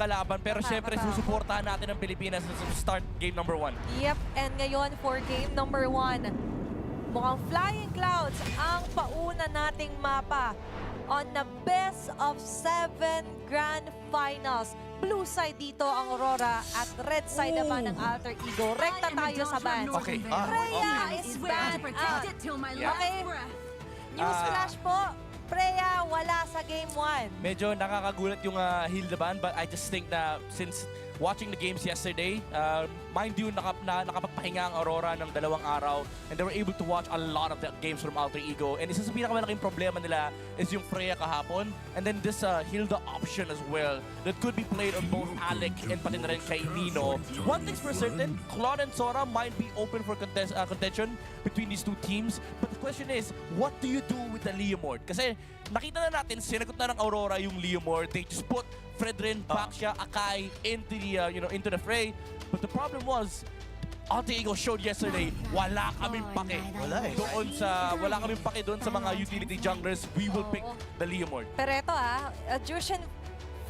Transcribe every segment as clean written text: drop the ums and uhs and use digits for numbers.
kalaban. Pero syempre, susuportahan natin ang Pilipinas sa start game number 1. Yep, and ngayon for game number 1, mukhang Flying Clouds ang pauna nating mapa on the best of 7 grand finals. Blue side dito ang Aurora at red side naman ng Alter Ego. Rekta tayo sa ban. Okay. Freya is banned out. Okay. Newsflash po, Freya wala sa game 1. Medyo nakakagulat yung Hilda ban, but I just think na since watching the games yesterday, mind you, nakapagpahinga ang Aurora ng 2 araw and they were able to watch a lot of the games from Alter Ego. And isa sa pinakamalaking problema nila is yung Freya kahapon and then this Hilda option as well that could be played on both Alec and pati na rin kay Nino. One thing's for certain, Claude and Sora might be open for contention between these two teams. But the question is, what do you do with the Leomord? Kasi nakita na natin, sinagot na ng Aurora yung Leomord. They just put Fredrin, Baxia, Akai into the into the fray. But the problem was, Alter Ego showed yesterday, wala kaming pake. Wala kaming pake doon sa mga utility junglers. We will pick the Leomord. Pero ito Jushin,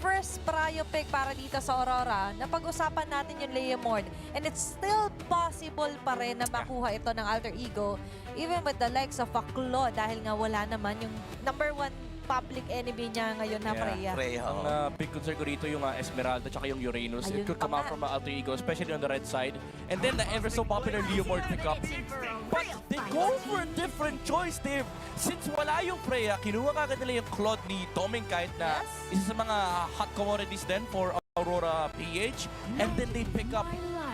first prio pick para dito sa Aurora, napag-usapan natin yung Leomord. And it's still possible pa rin na makuha ito ng Alter Ego. Even with the likes of Claude, dahil nga wala naman yung number 1 public enemy niya ngayon na Freya. Ang big concern ko rito yung Esmeralda tsaka yung Uranus. Ayun It could come out from Alter Ego, especially on the red side. And then the ever so popular Leomord pickup. But they go for a different choice, Dave. Since wala yung Freya, kinuha kagad nila yung Claude ni Toming kahit na isa sa mga hot commodities din for Aurora PH. And then they pick up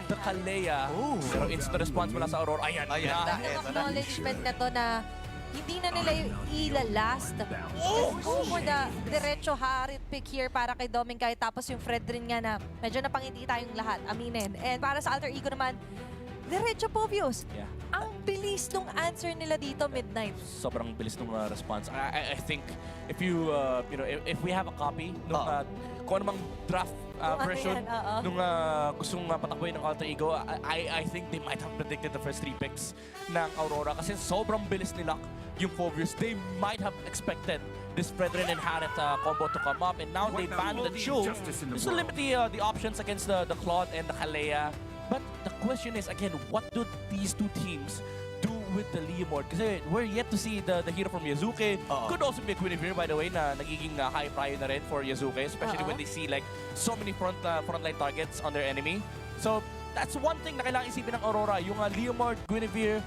the Kalea. Pero instant response mula sa Aurora. Ayan. Yung acknowledgement na to na hindi na nila yung ilalast. Just go for the diretso Harit pick here para kay Doming kahit tapos yung Fredrin nga na medyo napangiti tayong lahat, aminin. And para sa Alter Ego naman, diretso Povius. Yeah. Ang bilis nung answer nila dito, Midnight. Sobrang bilis ng response. I think if you if we have a copy nung kung anumang draft version nung gustong patakboy ng Alter Ego, I think they might have predicted the first 3 picks ng Aurora kasi sobrang bilis nila yung Phobius. They might have expected this Fredrin and Harit combo to come up and now they banned the Chu just to limit the options against the Claude and the Kalea. But the question is, again, what do these two teams do with the Leomord? Kasi we're yet to see the hero from Yazuke. Could also be a Guinevere, by the way, na nagiging high prio na rin for Yazuke, especially when they see like so many frontline targets on their enemy. So that's one thing na kailangan isipin ng Aurora, yung Leomord, Guinevere,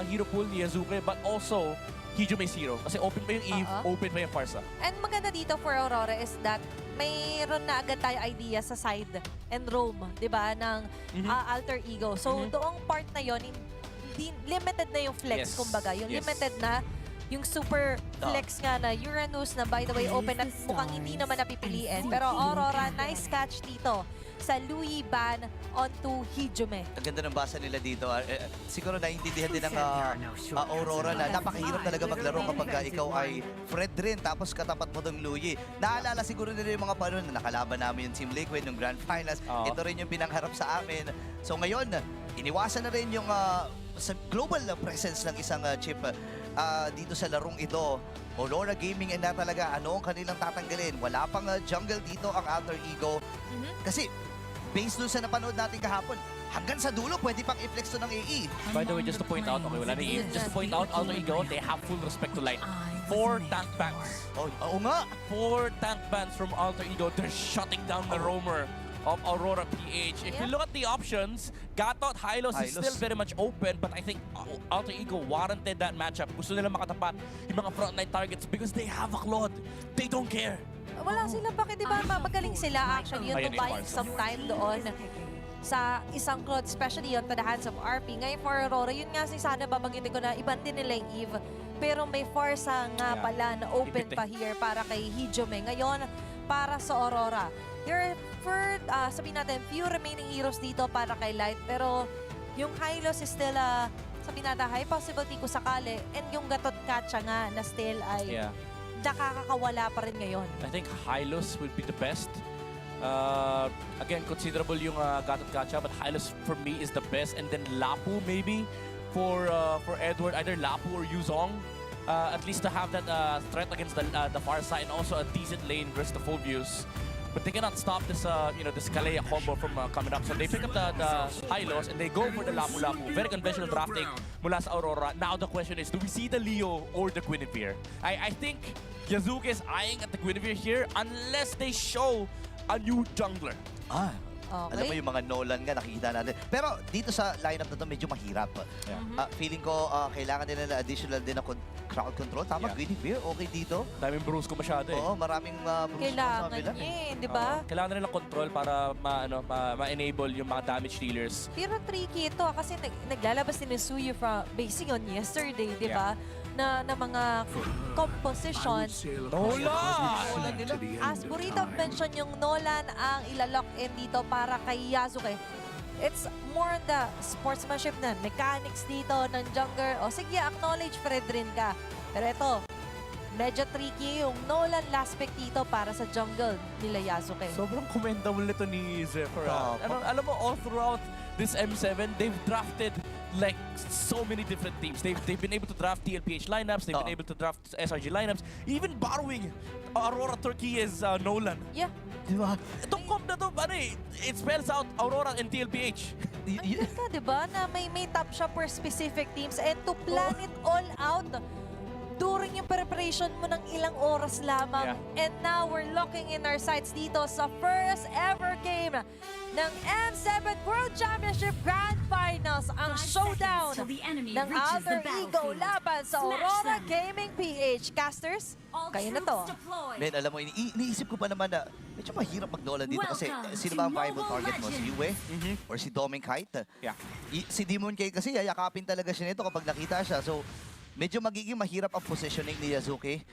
hero pool ni Yazuke, but also Hijume's hero. Kasi open pa yung Eve, open pa yung Farsa. And maganda dito for Aurora is that mayroon na agad tayo idea sa side and roam, di ba, ng Alter Ego. So, doong part na yon hindi limited na yung flex, kumbaga. Yung limited na, yung super flex nga na Uranus na, by the way, open at mukhang hindi naman napipiliin. Pero Aurora, nice catch dito sa Louis ban onto Hijume. Ang ganda ng basa nila dito. Siguro naiintindihan din ng Aurora na napakahirap talaga maglaro kapag ikaw ay Fredrin tapos katapat mo ng Louis. Naalala siguro nila yung mga panahon na nakalaban namin yung Team Liquid ng Grand Finals. Ito rin yung pinangharap sa amin. So ngayon, iniwasan na rin yung sa global presence ng isang chip dito sa larong ito. Aurora Gaming na talaga, ano ang kanilang tatanggalin? Wala pang jungle dito ang Alter Ego. Kasi based dun sa napanood natin kahapon, hanggang sa dulo, pwede pang i-flex to ng AE. By the way, just to point out, okay, wala na Eve. Just to point out, Alter Ego, they have full respect to Light. 4 tank bans. Oo nga. 4 tank bans from Alter Ego. They're shutting down the roamer of Aurora PH. If you look at the options, Gatot, Hylos is still very much open, but I think Alter Ego warranted that matchup. Gusto nila makatapat yung mga frontline targets because they have a Claude. They don't care. Wala sila, bakit diba magaling sila actually yung to buying some time doon sa isang Claude, especially on the hands of RP. Ngayon for Aurora, yun nga sana babanggitin ko na iban din nila yung Eve, pero may Farsa nga pala na open pa here para kay Hijume. Ngayon, para sa Aurora, there are sabihin natin, few remaining heroes dito para kay Light, pero yung Hylos is still sabihin natin, high possibility kung sakali, and yung Gatot Kacha nga na still ay nakakakawala pa rin ngayon. I think Hylos would be the best. Again, considerable yung Gatot Kacha, but Hylos for me is the best. And then Lapu maybe for Edward, either Lapu or Yuzong. At least to have that threat against the Farsa and also a decent lane versus the Phobius. but they cannot stop this, this Kalea combo from coming up. So they pick up the Hylos and they go for the Lapu-Lapu. Very conventional drafting mula sa Aurora. Now the question is, do we see the Leo or the Guinevere? I think Yazuki is eyeing at the Guinevere here unless they show a new jungler. Alam mo yung mga Nolan nga, nakikita natin. Pero dito sa lineup na to, medyo mahirap. Yeah. Feeling ko, kailangan nila na additional din na crowd control. Tama, Yeah. Guinevere, okay dito. Daming bruise ko masyado eh. Oo, maraming bruise Kailangan sa kabila. niya eh, di ba? Kailangan nila ng control para ma-enable yung mga damage dealers. Pero tricky ito kasi naglalabas din ni Suyu from basing on yesterday, di ba? Na mga compositions. Nolan! As Burrito mention yung Nolan ang ilalock in dito para kay Yasuke. It's more on the sportsmanship na mechanics dito ng jungler. O sige, acknowledge Fredrin ka. Pero ito, medyo tricky yung Nolan last pick dito para sa jungle nila Yasuke. Sobrang commendable nito ni Zephyr. Alam mo, all throughout this M7, they've drafted like so many different teams. They've been able to draft TLPH lineups, they've been able to draft SRG lineups, even borrowing Aurora Turkey's Nolan. Yeah. Diba? Itong comp na to, it spells out Aurora and TLPH. Ang ganda, di ba? Na may top shop for specific teams and to plan it all out during yung preparation mo ng ilang oras lamang. Yeah. And now we're looking in our sights dito sa first ever game ng M7 World Championship Grand Finals. Ang showdown ng Alter Ego laban sa Aurora Gaming PH. Casters, kayo na to. Men, alam mo, iniisip ko pa naman na medyo mahirap mag-Nolan dito kasi sino ba ang viable target mo? Si Yue? Or si Doming Kite? Yeah. Si Demon K kasi yayakapin talaga siya nito kapag nakita siya. So, medyo magiging mahirap ang positioning ni Yazuki.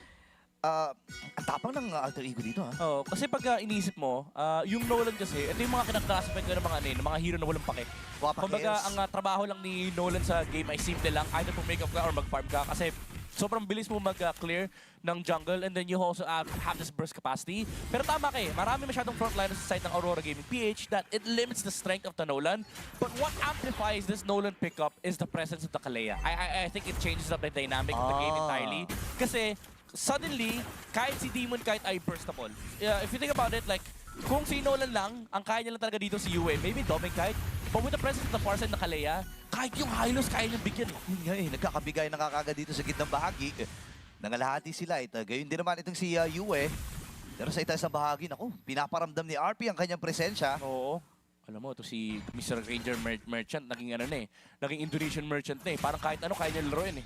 Ang tapang ng Alter Ego dito, ha? Oh, kasi pag iniisip mo, yung Nolan kasi, ito yung mga kinaklasify ko ng mga hero na walang pake. Kumbaga, ang trabaho lang ni Nolan sa game ay simple lang, either make-up ka or mag-farm ka kasi sobrang bilis mo mag-clear ng jungle and then you also have this burst capacity. Pero tama kayo, marami masyadong frontliners sa side ng Aurora Gaming PH that it limits the strength of the Nolan. But what amplifies this Nolan pickup is the presence of the Kalea. I think it changes up the dynamic of the game entirely. Kasi suddenly, kahit si Demon Kite ay burstable. If you think about it, like, kung si Nolan lang, ang kaya niya lang talaga dito si Yue, maybe Doming Kite, but with the presence of the far side na Kalea, kahit yung Hylos, kaya niyang bigyan. Yun nga eh, nagkakabigay ng kakagad dito sa gitnang bahagi. Nangalahati sila. Gayun din naman itong si Yue. Pero sa itaas sa bahagi, naku, pinaparamdam ni RP ang kanyang presensya. Oo. Alam mo, ito si Mr. Ranger Merchant, naging naging Indonesian merchant na eh. Parang kahit ano, kaya niya laruin eh.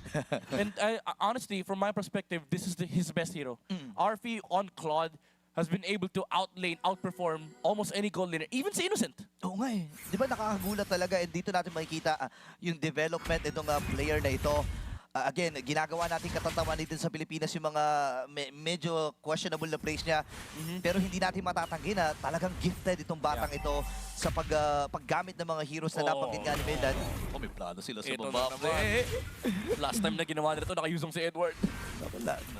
And honestly, from my perspective, this is his best hero. RP on Claude has been able to outperform almost any gold laner, even si Innocent. Oo nga eh. Di ba nakakagulat talaga? And dito natin makikita yung development itong player na ito. Again, ginagawa natin katataman dito sa Pilipinas yung mga medyo questionable na plays niya. Pero hindi natin matatanggi na talagang gifted itong batang ito sa paggamit ng mga heroes na napanggit nga ni Medan. May plano sila sa baba. Last time na ginawa nila ito, nakayusong si Edward.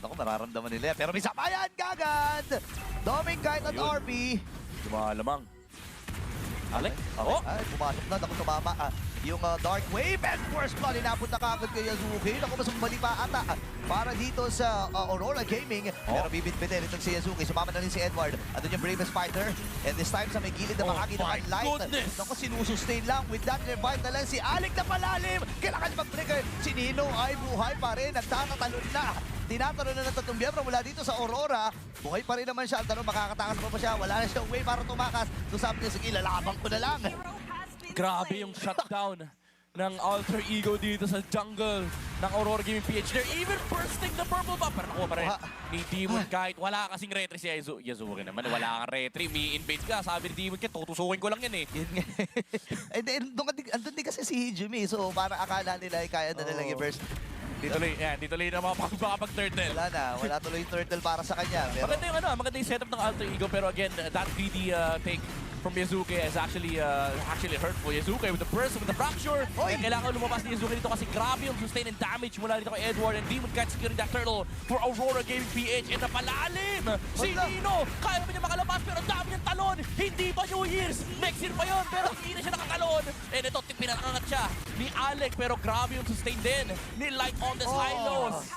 Ako, mararamdaman nila. Pero may sabayan kagad! Doming Kite at RP. Lumalamang. Alek? Ay, pumasok na. Naku, tumama. Yung Dark Wave and First Blood, inapunta kagad kay Yazuki. Naku, masumbali pa ata para dito sa Aurora Gaming. Pero bibit-bitin itong si Yazuki. Sumama na rin si Edward. Andun yung Bravest Fighter. And this time sa may gilid na bahagi naman Light. Naku, sinusustain lang. With that revive na lang si Alec na palalim. Kailangan mag-trigger. Si Nino ay buhay pa rin. Nagtatatalon na. Tinatalo na ng tatlong miyembro mula dito sa Aurora. Buhay pa rin naman siya. Ang tanong, makakatakas pa siya. Wala na siyang way para tumakas. So sabi niya, sige, lalabang ko na lang. Grabe yung shutdown ng Alter Ego dito sa jungle ng Aurora Gaming PH. They're even bursting the purple buff. Pero nakuha pa rin ni Demon Kite. Wala kasing retry si Yazuki naman. Wala kang retry. May invade ka. Sabi ni Demon Kite, tutusukin ko lang yan eh. And then, andun din kasi si Hijumi. So parang akala nila ay kaya na nilang i-burst. Dito tuloy na makapag-turtle. Wala tuloy yung turtle para sa kanya. Pero Maganda yung setup ng Alter Ego. Pero again, that greedy take from Yazuki is actually hurtful. Yazuki with the burst, with the fracture. Kailangan lumabas ni Yazuki dito kasi grabe yung sustain and damage mula dito kay Edward and Demon Kite securing that turtle for Aurora Gaming PH. And napalalim! Si Nino! Kaya pa niya makalabas pero dami niyang talon! Hindi pa New Year's! Next year pa yun pero hindi na siya nakatalon! And ito, pinangangat siya ni Alec pero grabe yung sustain din ni Light on the Hylos.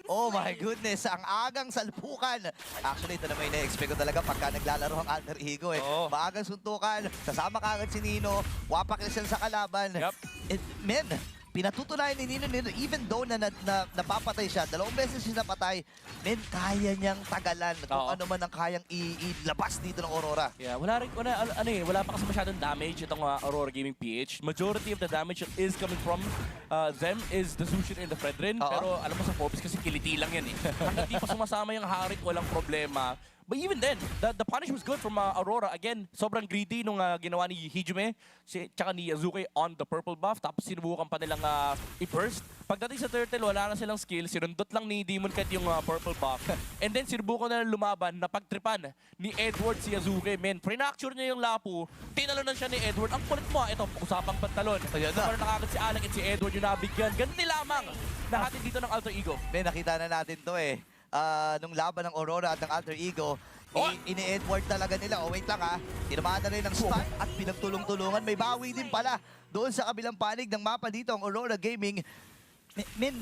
Oh my goodness, ang agang salpukan. Actually, ito na may na-expect ko talaga pagka naglalaro ang Alter Ego eh. Oo. Maagang suntukan, kasama kagad si Nino, wapak siya sa kalaban. Yup. Men, pinatutunayan ni Nino, even though napapatay siya, 2 beses siya napatay, men, kaya niyang tagalan kung Oo. ano man ang kayang ilabas dito ng Aurora. Yeah, wala pa kasi masyadong damage itong Aurora Gaming PH. Majority of the damage is coming from them is the Zushin and the Fredrin. Oo. Pero alam mo sa Phobos kasi kiliti lang yan eh. Hanggang di pa sumasama yung Harit, walang problema. But even then, the punish was good from Aurora. Again, sobrang greedy nung ginawa ni Hijime tsaka ni Azuki on the purple buff. Tapos sinubukan pa nilang i-burst. Pagdating sa turtle, wala na silang skill. Sinundot lang ni Demon Knight yung purple buff. And then sinubukan na lumaban na pagtripan ni Edward si Azuki. Men, fracture niya yung lapu. Tinalonan siya ni Edward. Ang kulit mo, ito, usapang pantalon. Ayan na. Pero nakakit si Alec at si Edward yung nabigyan. Ganun lamang. Nahatid dito ng Alter Ego. Men, nakita na natin to eh. Nung laban ng Aurora at ng Alter Ego, Oh! ini-Edward talaga nila. Oh, wait lang ha. Tinamaan na rin ng stun at pinagtulong-tulungan. May bawi din pala doon sa kabilang panig ng mapa dito ang Aurora Gaming. Min,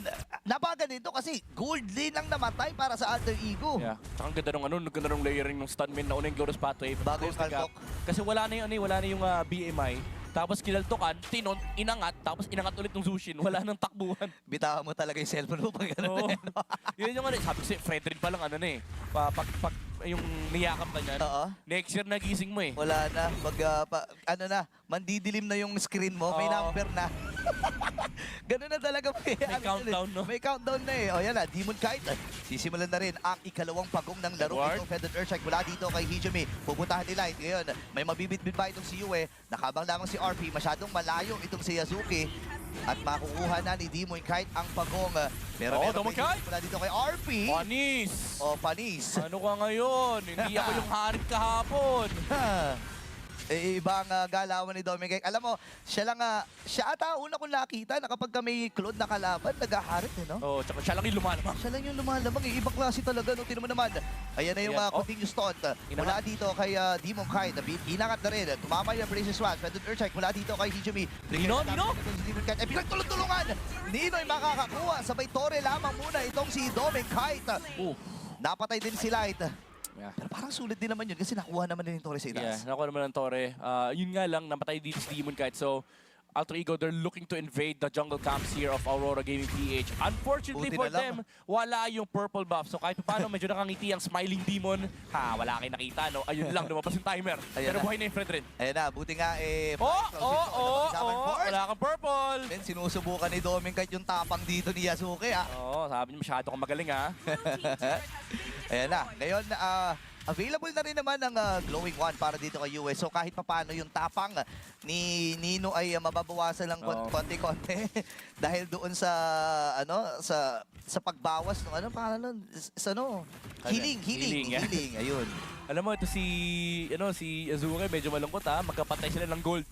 napakaganito kasi gold lane lang namatay para sa Alter Ego. Yeah. Tsaka ang ganda ng layering ng stun min na unang Glorious Pathway. Bago yung Close the gap. kaltok. Kasi wala na yung BMI. Tapos kinaltokan, tinon, inangat, tapos inangat ulit ng Zushin. Wala nang takbuhan. Bitawan mo talaga yung cellphone mo pag gano'n. Oo. Yun yung sabi ko si Fredrin pa lang pag yung niyakap ka niyan, Oo. next year nagising mo eh. Wala na. Mandidilim na yung screen mo. May Oo. number na. Ganun na talaga. May countdown, no? May countdown na eh. O yan na, Demon Knight. Sisimulan na rin ang ikalawang pagong ng laro. Edward. Itong Feathered Earthshike mula dito kay Hijime. Pupuntahan ni Light. Ngayon, may mabibit-bit ba itong si Yue? Nakabang lamang si RP. Masyadong malayo itong si Yazuki. At makukuha na ni Demon Knight ang pagong. Pero Oo, meron Demon may Knight. mula dito kay RP. Panis! O, panis. Ano ka ngayon? Hindi ako yung harit kahapon. Ibang galawan ni Dominic. Alam mo, siya ata una kong nakita na kapag may Claude na kalaban, nag-aharit eh, no? Oh, tsaka siya lang yung lumalamang. Siya lang yung lumalamang eh. Ibang klase talaga. No? Tingnan mo naman. Ayan na yung Ayan. continuous taunt. Mula dito kay Demon Knight. Inangat na rin. Tumama yung Braces Swat. Feathered Earthshike mula dito kay Hijime. Nino? Pinagtulong-tulungan. Nino'y makakakuha. Sabay Torre lamang muna itong si Dominic Knight. Napatay din si Light. Yeah. Pero parang sulit din naman yun kasi nakuha naman din yung Torre sa itaas. Yeah, nakuha naman ng Torre. Yun nga lang, namatay dito si Demon Knight. So, Alter Ego, they're looking to invade the jungle camps here of Aurora Gaming PH. Unfortunately Buti for na lang. them, wala yung purple buff. So kahit paano, medyo nakangiti ang Smiling Demon. Wala kayo nakita, no? Ayun lang, lumabas yung timer. Ayan Pero na. buhay na yung Fredrin. Ayan na, buti nga eh. Wala kang purple. Then sinusubukan ni Dominic kahit yung tapang dito ni Yasuke ah. Sabi niya masyado kang magaling, ha? Ayan na, ngayon available na rin naman ang Glowing One para dito kay US. So kahit papano yung tapang ni Nino ay mababawasan lang Oo. konti-konti dahil doon sa sa pagbawas ng healing. Yeah. Ayun. Alam mo, ito si Azuki, medyo malungkot, ha? Magkapatay sila ng gold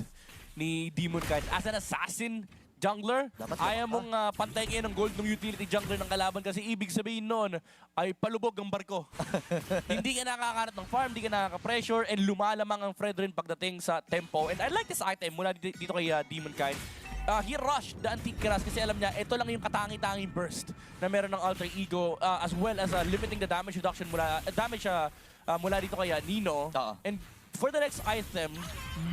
ni Demon Knight. As an assassin jungler, Dapat ayaw lumaki. mong pantayin ng gold ng utility jungler ng kalaban kasi ibig sabihin nun ay palubog ang barko. Hindi ka nakakarat ng farm, hindi ka nakaka-pressure, and lumalamang ang Fredrin pagdating sa tempo. And I like this item mula dito kay Demon Knight. He rushed the Antique Grass kasi alam niya, ito lang yung katangi-tanging burst na meron ng Alter Ego as well as limiting the damage reduction mula dito kay Nino. Oo. And for the next item,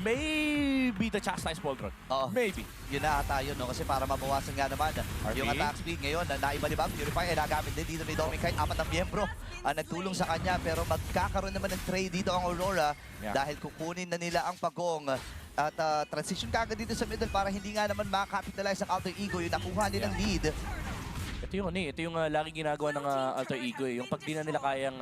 maybe the Chastise Pauldron. Oo. Maybe. Yun na ata yun, no? Kasi para mabawasan nga naman yung attack speed ngayon na naiba-libang. Purify ay nagamit din dito ni Dominic kahit 4 na miyembro nagtulong sa kanya. Pero magkakaroon naman ng trade dito ang Aurora dahil kukunin na nila ang pagong at transition kagad dito sa middle para hindi nga naman makakapitalize ang Alter Ego yung nakuha nilang lead. Ito yung lagi ginagawa ng Alter Ego eh. Yung pag di na nila kayang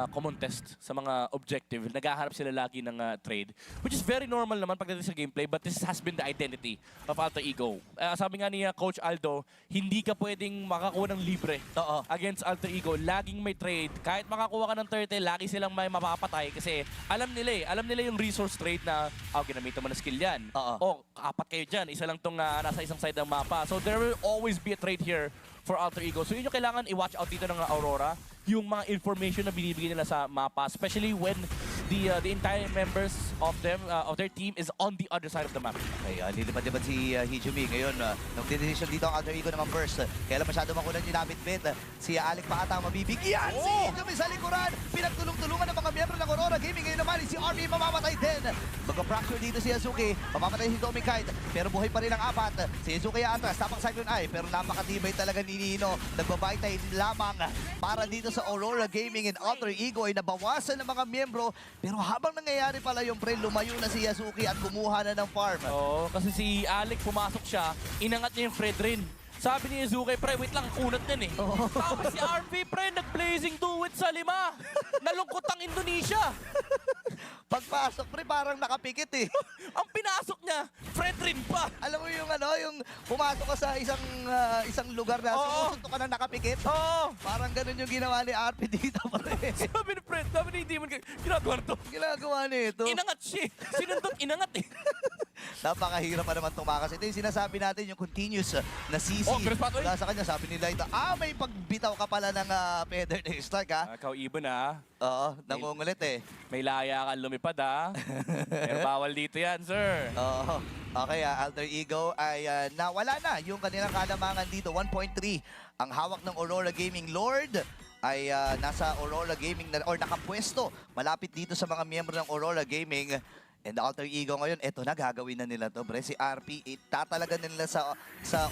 common test sa mga objective, naghahanap sila lagi ng trade. Which is very normal naman pagdating sa gameplay, but this has been the identity of Alter Ego. Sabi nga ni Coach Aldo, hindi ka pwedeng makakuha ng libre against Alter Ego. Laging may trade. Kahit makakuha ka ng turtle, lagi silang may mapapatay kasi alam nila yung resource trade na ginamitan mo na skill yan. Apat kayo dyan. Isa lang tong nasa isang side ng mapa. So there will always be a trade here for Alter Ego. So yun yung kailangan i-watch out dito ng Aurora, yung mga information na binibigay nila sa mapa, especially when the entire members of their team is on the other side of the map. Okay, lilipad-lipad si Hijumi. Ngayon, nung decision dito ang alter ego naman first. Kaya lang masyado makunan yung nabit-bit. Si Alec pa ata ang mabibigyan. Si Hijumi sa likuran. Pinagtulong-tulungan ng mga miyembro ng Aurora Gaming. Ngayon naman, si RP mamamatay din. Magka-fracture dito si Azuki. Mamamatay si Doming Kite. Pero buhay pa rin ang apat. Si Azuki atras, tapang Cyclone Eye. Pero napakatibay talaga ni Nino. Nagbabaytay lamang para dito sa Aurora Gaming and Alter Ego ay nabawasan ng mga miyembro. Pero habang nangyayari pala yung pre, lumayo na si Yasuki at kumuha na ng farm. Oo, kasi si Alec pumasok siya, inangat niya yung Fred rin. Sabi ni Yuzuki, pre, wait lang, kunat yan eh. Tapos si RP, pre, nag-blazing duet sa 5. Nalungkot ang Indonesia. Pagpasok pre, parang nakapikit eh. Ang pinasok niya, Fred rin pa. Alam mo yung yung pumasok ka sa isang lugar na sumusuntok ka na nakapikit. Oo. Parang ganun yung ginawa ni RP dito pre. Sabi ni Fred, sabi ni Demon, ginagawa na to. Ginagawa nito. Inangat siya. Sinundot, inangat eh. Napakahirap pa naman tumakas. Ito yung sinasabi natin, yung continuous na CC. Chris Patoy. Wala sa kanya, sabi nila ito, may pagbitaw ka pala ng Feather Day Stark ha. Ikaw, Ibon ah. Oo, nangungulit eh. May laya ka lumipad ah. Pero bawal dito yan, sir. Oo. Okay, Alter Ego ay nawala na yung kanilang kalamangan dito. 1.3 ang hawak ng Aurora Gaming Lord ay nasa Aurora Gaming na, or nakapwesto malapit dito sa mga miyembro ng Aurora Gaming. And the Alter Ego ngayon, eto na, gagawin na nila to, bre. Si RP, tatalaga nila sa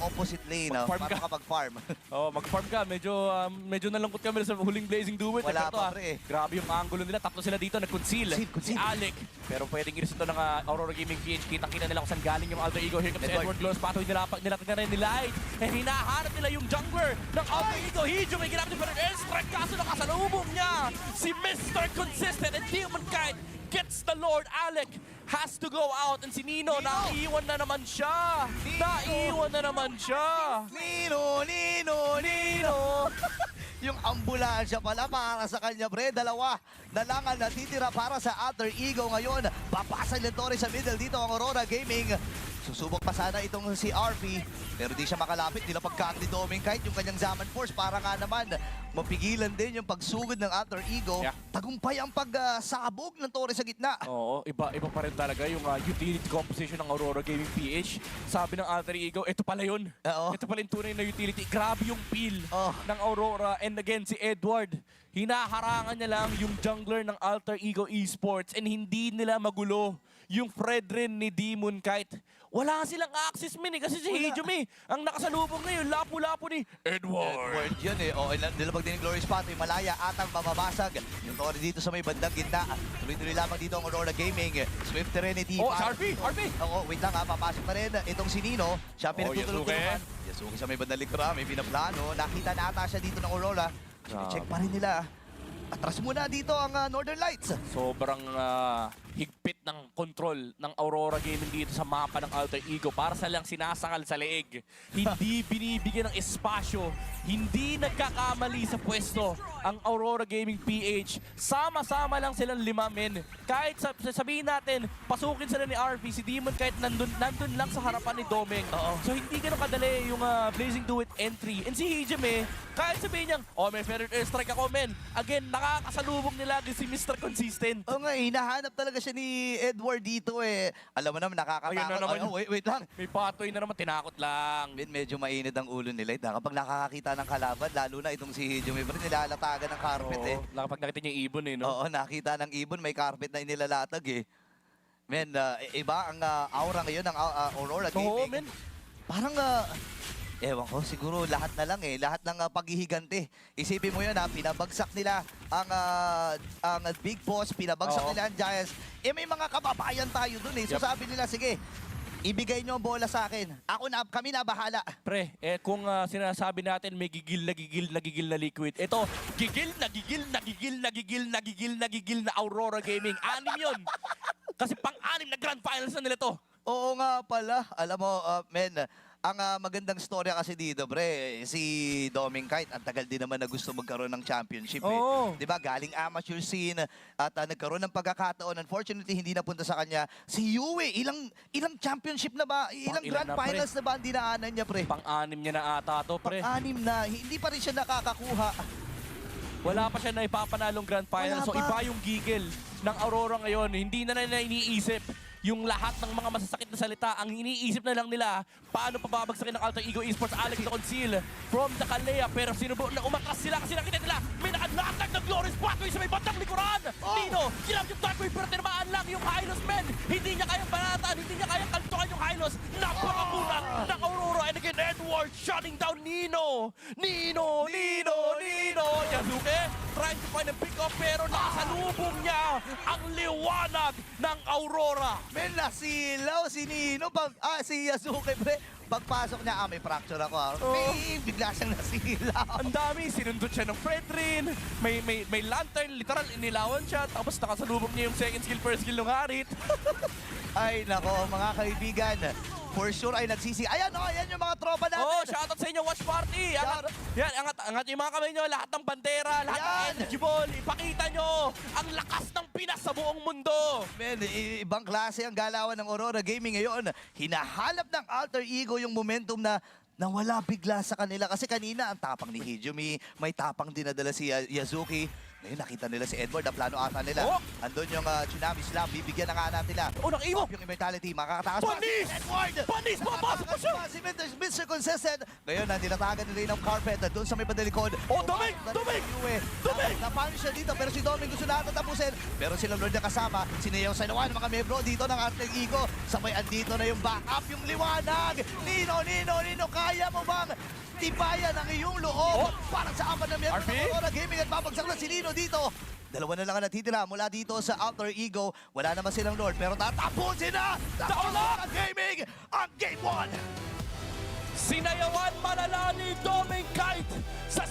opposite lane Mag-farm para ka. makapag-farm. Oh, mag-farm ka. Medyo nalungkot kami sa huling blazing duet. Wala Ito, pa, pre. Grabe yung angulo nila. Tatlo sila dito, nag-conceal. Si Conceal. Alec. Pero pwedeng iris ito ng Aurora Gaming PH. Kitang-kita nila kung saan galing yung Alter Ego. Here comes si Edward Gloss. Patuloy nilapag na rin ni Light. And hinahanap nila yung jungler ng Alter Ego. Hijo, may ginamit yung airstrike. Kaso nakasalubong niya si Mr. Consistent. And Demon Kite gets the Lord. Alec has to go out. And si Nino, naiwan na naman siya. Naiwan na naman siya. Nino! Yung ambulansya pala para sa kanya, pre. Dalawa na lang ang natitira para sa Alter Ego ngayon. Papasa ng Torre sa middle dito ang Aurora Gaming. Susubok pa sana itong si RP, pero di siya makalapit. Nilapagkaan ni Doming kahit yung kanyang Zaman Force para nga naman mapigilan din yung pagsugod ng Alter Ego. Yeah. Tagumpay ang pagsabog ng Torre sa gitna. Oo, iba pa rin talaga yung utility composition ng Aurora Gaming PH. Sabi ng Alter Ego, ito pala yun. Oo. Ito pala yung tunay na utility. Grabe yung feel Oh. ng Aurora. And again, si Edward, hinaharangan niya lang yung jungler ng Alter Ego Esports and hindi nila magulo yung Fred rin ni Demon Kite. Wala silang access min kasi si Hijumi ang nakasalubong ngayon, lapu-lapu ni Edward. Yan eh. O, nilabag din yung Glorious Pato. Yung malaya atang mamabasag. Yung Torre dito sa may bandang gitna. Tuloy-tuloy lamang dito ang Aurora Gaming. Swift Serenity. Oh, RP! Oo, wait lang papasok na rin itong si Nino. Siya pinagtutulog-tulungan. Yasuki sa may bandang likra, may pinaplano. Nakita na ata siya dito ng Aurora. Check pa rin nila. Atras muna dito ang Northern Lights. Sobrang higpit ng control ng Aurora Gaming dito sa mapa ng Alter Ego para sa lang sinasakal sa leeg. Hindi binibigyan ng espasyo, hindi nagkakamali sa pwesto ang Aurora Gaming PH. Sama-sama lang silang 5 men. Kahit sabihin natin, pasukin sila ni RP, si Demon kahit nandun lang sa harapan ni Domeng. So hindi ganun kadali yung Blazing Duet entry. And si Hijime, kahit sabihin niyang, may Feather Airstrike ako, men. Again, nakakasalubong nila si Mr. Consistent. Oo nga, hinahanap talaga siya ni Edward dito eh. Alam mo naman, nakakatakot. Ayun na naman yun. Wait lang. May patoy na naman, tinakot lang. Medyo mainit ang ulo nila. Kapag nakakakita ng kalaban, lalo na itong si Hijumi, nilalatagan ng carpet eh. Kapag nakita niya yung ibon eh, no? Oo, nakita ng ibon, may carpet na inilalatag eh. Men, iba ang aura ngayon ng Aurora Gaming. Oo, men. Parang, ewan ko, siguro lahat na lang eh. Lahat ng paghihigante. Isipin mo yun pinabagsak nila ang Big Boss, pinabagsak nila ang Giants. May mga kababayan tayo dun eh. So sabi nila, sige, ibigay nyo ang bola sa akin. Kami na bahala. Pre, kung sinasabi natin may gigil na liquid. Ito, gigil na Aurora Gaming. 6 yun. Kasi pang-6 na Grand Finals na nila to. Oo nga pala. Alam mo, men, ang magandang storya kasi dito, pre, si Doming Kite, ang tagal din naman na gusto magkaroon ng championship. Oo. Di ba? Galing amateur scene at nagkaroon ng pagkakataon. Unfortunately, hindi napunta sa kanya. Si Yue, ilang championship na ba? Ilang Ilan grand na, pre? finals na ba ang dinaanan niya, pre? Pang-6 niya na ata to, pre. Pang-6 na. Hindi pa rin siya nakakakuha. Wala pa siya na ipapanalong Grand Final. Wala So pa. iba yung gigil ng Aurora ngayon. Hindi na nila iniisip yung lahat ng mga masasakit na salita. Ang iniisip na lang nila, paano pababagsakin ng Alter Ego Esports, Alex na conceal from the Kalea. Pero sinubukan na umatras sila kasi nakita nila, may nakalatag ng Glorious Pathway sa may bandang likuran. Nino, ginamit yung Dark Wave pero tinamaan lang yung Hylos men. Hindi niya kayang banatan, hindi niya kayang kaltukan yung Hylos. Napakamulat ng Aurora. And again, Edward shutting down Nino. Nino. Yasuke trying to find a pick-up pero nakasalubong niya ang liwanag ng Aurora. Men, nasilaw si Nino, si Yasuke, pre. Pagpasok niya, may fracture ako. Bigla siyang nasilaw. Ang dami, sinundot siya ng Fredrin, may lantern, literal, inilawan siya, tapos nakasalubong niya yung second skill, first skill ng Harit. Ay, nako, mga kaibigan. For sure ay nagsisi. Ayan, ayan yung mga tropa natin. Oh, shoutout sa inyo, watch party! Angat yung mga kamay nyo, lahat ng bandera, lahat ng energy ball, ipakita nyo ang lakas ng Pinas sa buong mundo! Men, ibang klase ang galawan ng Aurora Gaming ngayon. Hinahalap ng Alter Ego yung momentum na nawala bigla sa kanila. Kasi kanina ang tapang ni Hijumi, may tapang dinadala si Yazuki. Ngayon nakita nila si Edward, ang plano ata nila. Andun yung Tsunami Slam, bibigyan na nga natin nila. Nakiibo! Yung Immortality, makakatakas pa Panis! si Edward! Panis! Papasok pa siya! Si Mr. Consistent. Ngayon, nandilatagan nila ng carpet doon sa may padalikod. Doming! Napano siya dito, pero si Doming gusto na tapusin. Pero sila Lord na kasama, sinayaw sa nawan mga membro dito ng Alter Ego. Sabay andito na yung backup, yung liwanag. Nino, kaya mo bang tibayan ang iyong loob para sa apat na miyembro RP? ng Aurora Gaming at babagsak na si Nino dito. Dalawa na lang ang natitira mula dito sa Alter Ego. Wala naman silang Lord, pero tatapusin na ng Aurora Gaming ang Game 1. Sinayawan malala ni Doming Kite sa